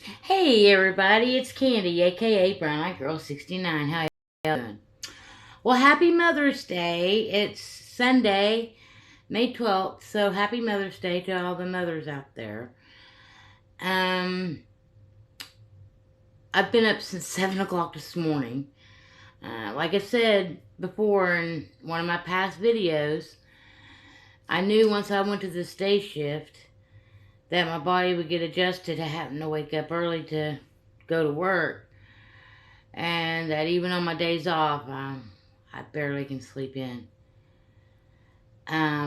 Hey everybody, it's Candy, aka Brown Eyed Girl 69. How y'all doing? Well, happy Mother's Day. It's Sunday, May 12th, so happy Mother's Day to all the mothers out there. Um, I've been up since 7 o'clock this morning. Like I said before in one of my past videos, I knew once I went to this day shift that my body would get adjusted to having to wake up early to go to work. And that even on my days off, I barely can sleep in.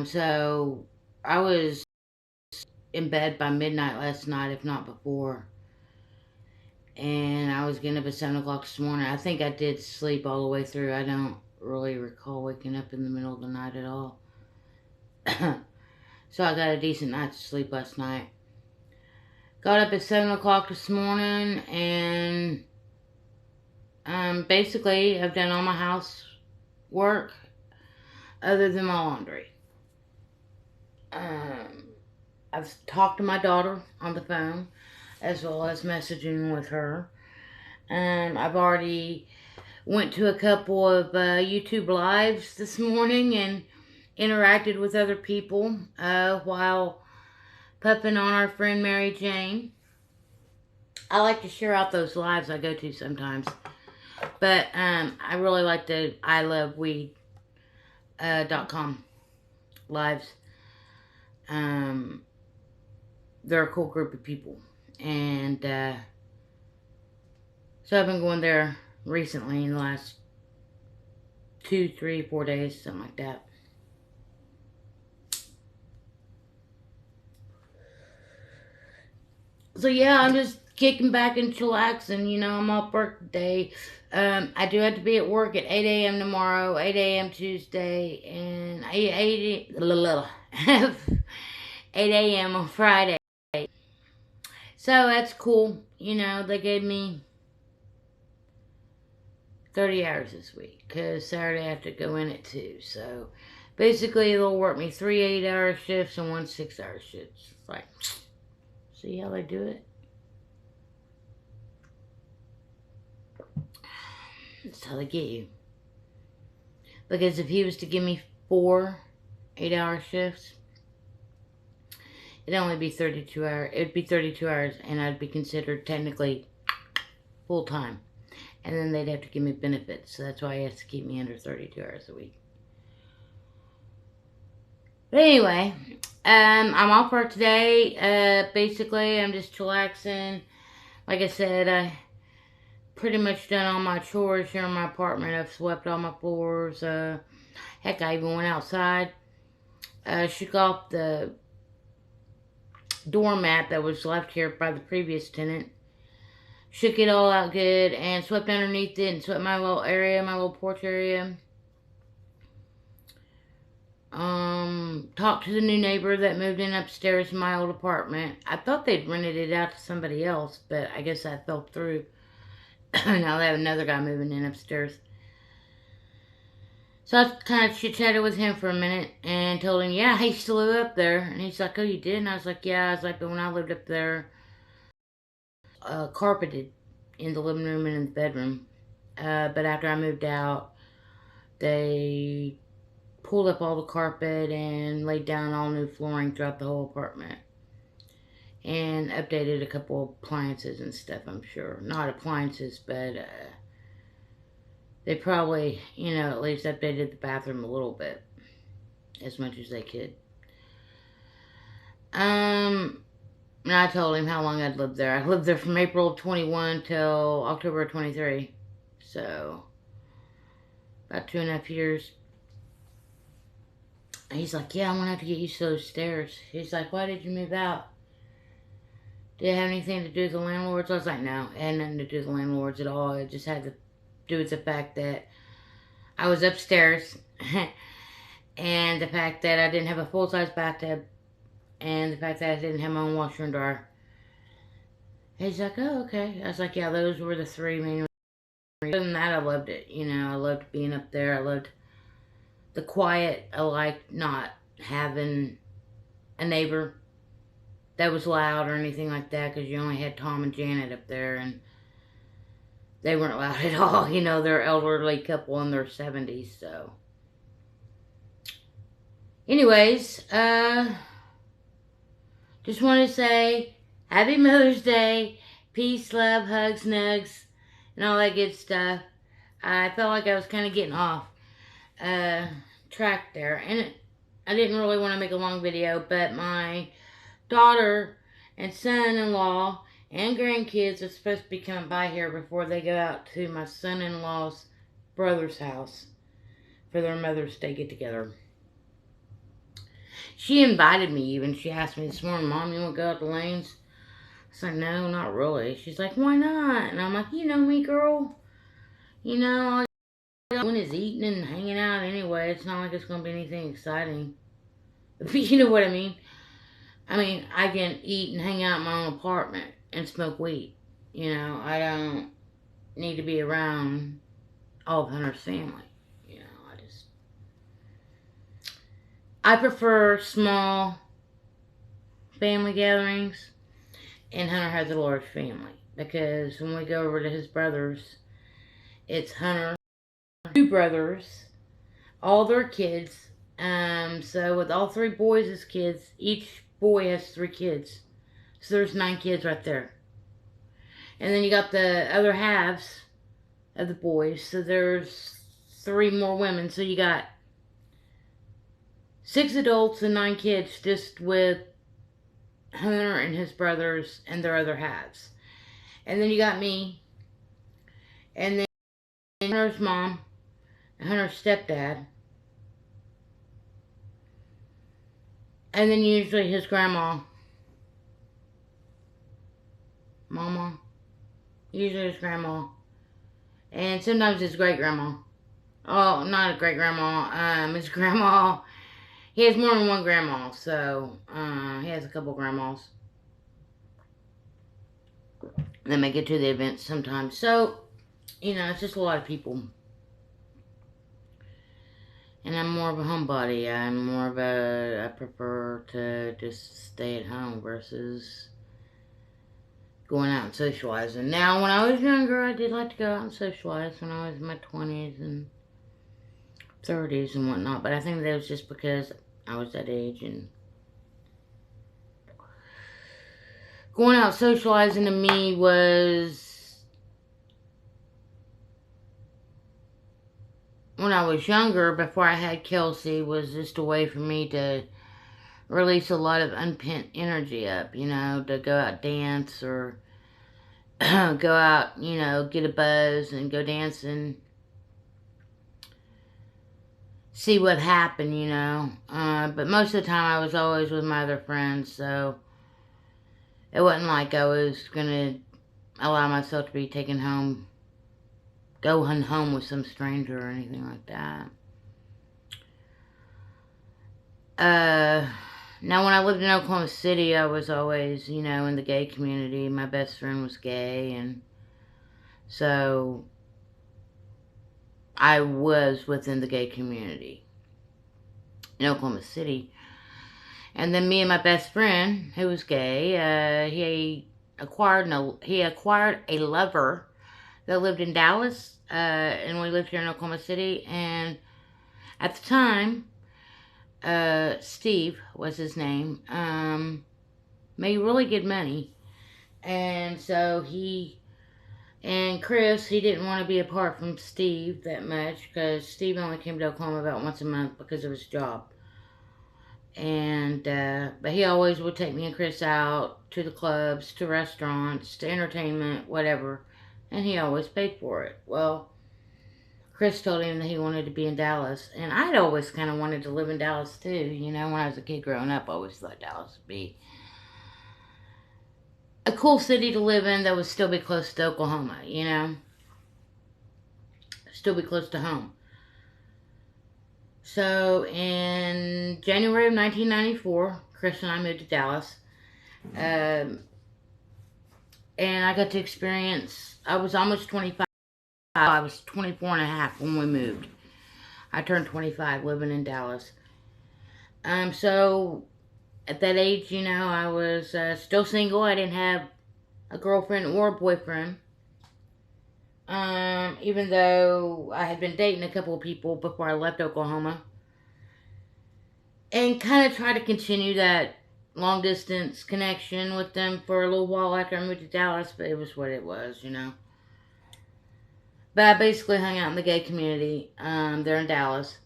So I was in bed by midnight last night, if not before. And I was getting up at 7 o'clock this morning. I think I did sleep all the way through. I don't really recall waking up in the middle of the night at all. So I got a decent night's sleep last night. Got up at 7 o'clock this morning and basically I've done all my housework other than my laundry. I've talked to my daughter on the phone as well as messaging with her. I've already went to a couple of YouTube lives this morning and interacted with other people while pupping on our friend Mary Jane. I like to share out those lives I go to sometimes, but I really like the iloveweed.com lives. They're a cool group of people, and so I've been going there recently in the last 2, 3, 4 days, something like that. So yeah, I'm just kicking back and chillaxing. I'm off work today. I do have to be at work at 8 a.m. tomorrow, 8 a.m. Tuesday, and 8 a.m. on Friday. So that's cool. They gave me 30 hours this week because Saturday I have to go in at 2. So basically, they'll work me 3 8-hour shifts and 1 6-hour shift. It's like, see how they do it? That's how they get you. Because if he was to give me 4 8-hour shifts, it'd only be 32 hours. It'd be 32 hours, and I'd be considered technically full time. And then they'd have to give me benefits, so that's why he has to keep me under 32 hours a week. But anyway, I'm off work today. Basically, I'm just chillaxing. Like I said, I pretty much done all my chores here in my apartment. I've swept all my floors. Heck, I even went outside. Shook off the doormat that was left here by the previous tenant. Shook it all out good and swept underneath it and swept my little area, my little porch area. Talked to the new neighbor that moved in upstairs in my old apartment. I thought they'd rented it out to somebody else, but I guess that fell through. Now they have another guy moving in upstairs. So I kind of chit-chatted with him for a minute and told him, yeah, I used to live up there. And he's like, oh, you did? And I was like, yeah. I was like, but when I lived up there, carpeted in the living room and in the bedroom. But after I moved out, they pulled up all the carpet and laid down all new flooring throughout the whole apartment. And updated a couple of appliances and stuff, I'm sure. Not appliances, but they probably, at least updated the bathroom a little bit. As much as they could. And I told him how long I'd lived there. I lived there from April of 21 till October of 23. So, about 2.5 years. And he's like, yeah, I'm going to have to get used to those stairs. He's like, why did you move out? Did it have anything to do with the landlords? I was like, no, it had nothing to do with the landlords at all. It just had to do with the fact that I was upstairs. And the fact that I didn't have a full-size bathtub. And the fact that I didn't have my own washer and dryer. He's like, oh, okay. I was like, yeah, those were the 3 main reasons. Other than that, I loved it. I loved being up there. I loved the quiet. I liked not having a neighbor. that was loud or anything like that, because you only had Tom and Janet up there, and they weren't loud at all. You know, they're an elderly couple in their 70s, so. Anyways, just want to say Happy Mother's Day. Peace, love, hugs, nugs, and all that good stuff. I felt like I was kind of getting off track there. And I didn't really want to make a long video, but my daughter and son-in-law and grandkids are supposed to be coming by here before they go out to my son-in-law's brother's house for their Mother's Day get-together. She invited me even. She asked me this morning, Mom, you want to go out to Lane's? I said, no, not really. She's like, why not? And I'm like, you know me, girl. You know, all I'm doing is eating and hanging out anyway. It's not like it's going to be anything exciting. You know what I mean? I mean, I can eat and hang out in my own apartment and smoke weed. You know, I don't need to be around all of Hunter's family. You know, I prefer small family gatherings. And Hunter has a large family, because when we go over to his brother's, it's Hunter, two brothers, all their kids. So with all three boys as kids, each boy has 3 kids. So there's 9 kids right there. And then you got the other halves of the boys. So there's 3 more women. So you got 6 adults and 9 kids, just with Hunter and his brothers and their other halves. And then you got me. And then Hunter's mom and Hunter's stepdad. And then usually his grandma. Mama. Usually his grandma. And sometimes his great-grandma. Oh, not a great-grandma. His grandma. He has more than one grandma, so he has a couple grandmas that make it to the events sometimes. So, you know, it's just a lot of people. And I'm more of a homebody. I prefer to just stay at home versus going out and socializing. Now, when I was younger, I did like to go out and socialize when I was in my 20s and 30s and whatnot. But I think that was just because I was that age, and going out socializing to me was, when I was younger, before I had Kelsey, was just a way for me to release a lot of unpent energy up, you know, to go out dance or go out, you know, get a buzz and go dancing. See what happened, you know. But most of the time I was always with my other friends, so it wasn't like I was going to allow myself to be taken home, going home with some stranger or anything like that. Now when I lived in Oklahoma City, I was always, you know, in the gay community. My best friend was gay, and so I was within the gay community in Oklahoma City. And then me and my best friend, who was gay, he acquired a lover that lived in Dallas, and we lived here in Oklahoma City. And at the time, Steve was his name, made really good money. And so and Chris, he didn't want to be apart from Steve that much, because Steve only came to Oklahoma about once a month because of his job. And, but he always would take me and Chris out to the clubs, to restaurants, to entertainment, whatever. And he always paid for it. Well, Chris told him that he wanted to be in Dallas. And I'd always kind of wanted to live in Dallas too. You know, when I was a kid growing up, I always thought Dallas would be a cool city to live in that would still be close to Oklahoma, you know? Still be close to home. So in January of 1994, Chris and I moved to Dallas. And I got to experience, I was almost 25. I was 24 and a half when we moved. I turned 25 living in Dallas. So At that age, I was still single. I didn't have a girlfriend or a boyfriend. Even though I had been dating a couple of people before I left Oklahoma. And kind of tried to continue that long distance connection with them for a little while after I moved to Dallas, but it was what it was. But I basically hung out in the gay community there in Dallas.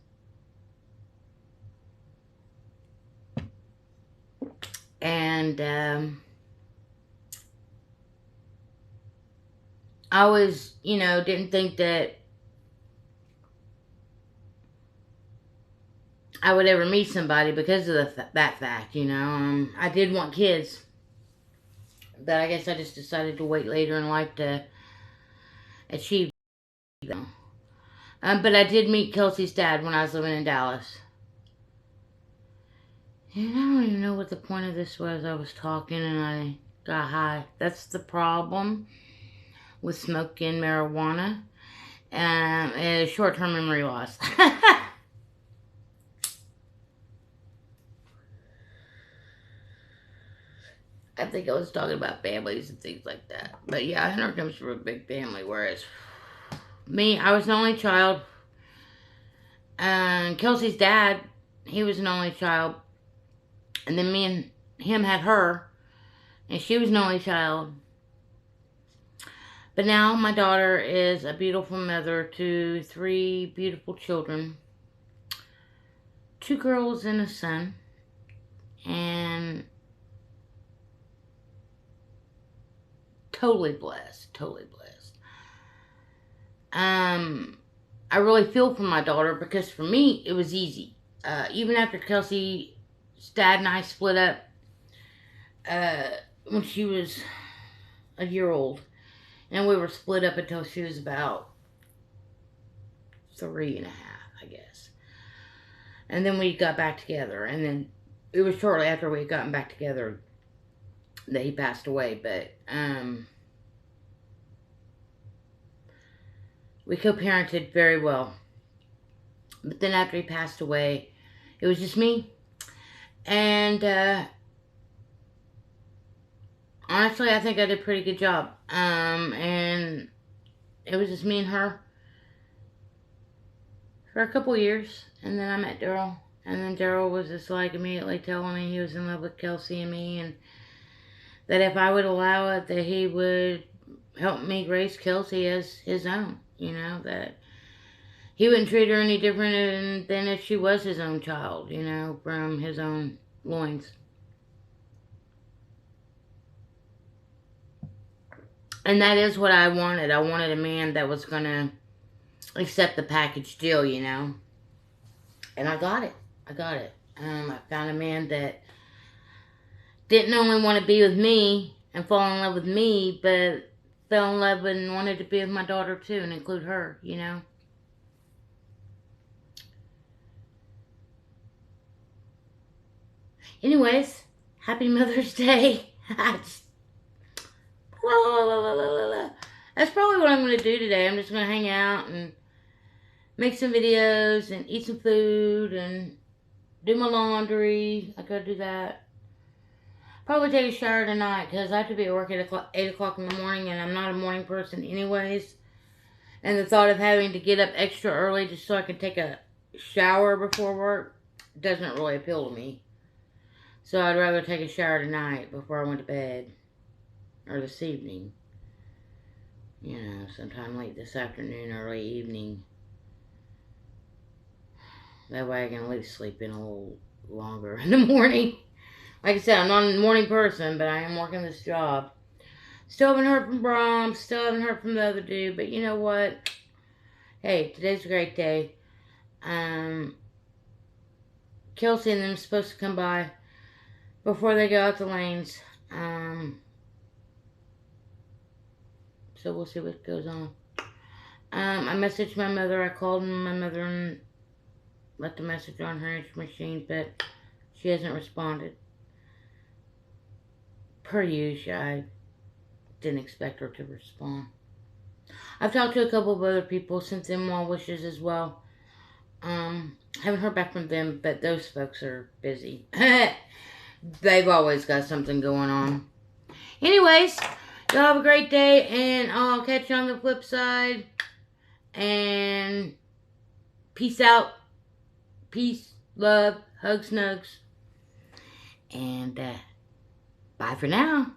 And I always, didn't think that I would ever meet somebody because of that fact. I did want kids, but I guess I just decided to wait later in life to achieve them. But I did meet Kelsey's dad when I was living in Dallas. And I don't even know what the point of this was. I was talking and I got high. That's the problem with smoking marijuana. And short-term memory loss. I think I was talking about families and things like that. But yeah, Hunter comes from a big family, whereas me, I was an only child. And Kelsey's dad, he was an only child. And then me and him had her, and she was an only child. But now my daughter is a beautiful mother to 3 beautiful children. 2 girls and a son. And totally blessed. Totally blessed. I really feel for my daughter because for me, it was easy. Even after Kelsey's dad and I split up when she was a year old. And we were split up until she was about 3.5, I guess. And then we got back together. And then it was shortly after we had gotten back together that he passed away. But we co-parented very well. But then after he passed away, it was just me. And honestly, I think I did a pretty good job. And it was just me and her for a couple years. And then I met Daryl. And then Daryl was just like immediately telling me he was in love with Kelsey and me. And that if I would allow it, that he would help me raise Kelsey as his own. That he wouldn't treat her any different than if she was his own child, from his own loins. And that is what I wanted. I wanted a man that was going to accept the package deal, And I got it. I found a man that didn't only want to be with me and fall in love with me, but fell in love and wanted to be with my daughter too and include her, Anyways, happy Mother's Day. That's probably what I'm going to do today. I'm just going to hang out and make some videos and eat some food and do my laundry. I gotta do that. Probably take a shower tonight because I have to be at work at 8 o'clock in the morning and I'm not a morning person anyways. And the thought of having to get up extra early just so I can take a shower before work doesn't really appeal to me. So I'd rather take a shower tonight before I went to bed. Or this evening. Sometime late this afternoon, early evening. That way I can at least sleep in a little longer in the morning. Like I said, I'm not a morning person, but I am working this job. Still haven't heard from Brom. Still haven't heard from the other dude. But you know what? Hey, today's a great day. Kelsey and them are supposed to come by before they go out the lanes. So we'll see what goes on. I messaged my mother. I called my mother and left a message on her answer machine, but she hasn't responded. Per usual, I didn't expect her to respond. I've talked to a couple of other people, sent them well wishes as well. Haven't heard back from them, but those folks are busy. They've always got something going on. Anyways, y'all have a great day, and I'll catch you on the flip side. And peace out. Peace, love, hugs, snugs. And bye for now.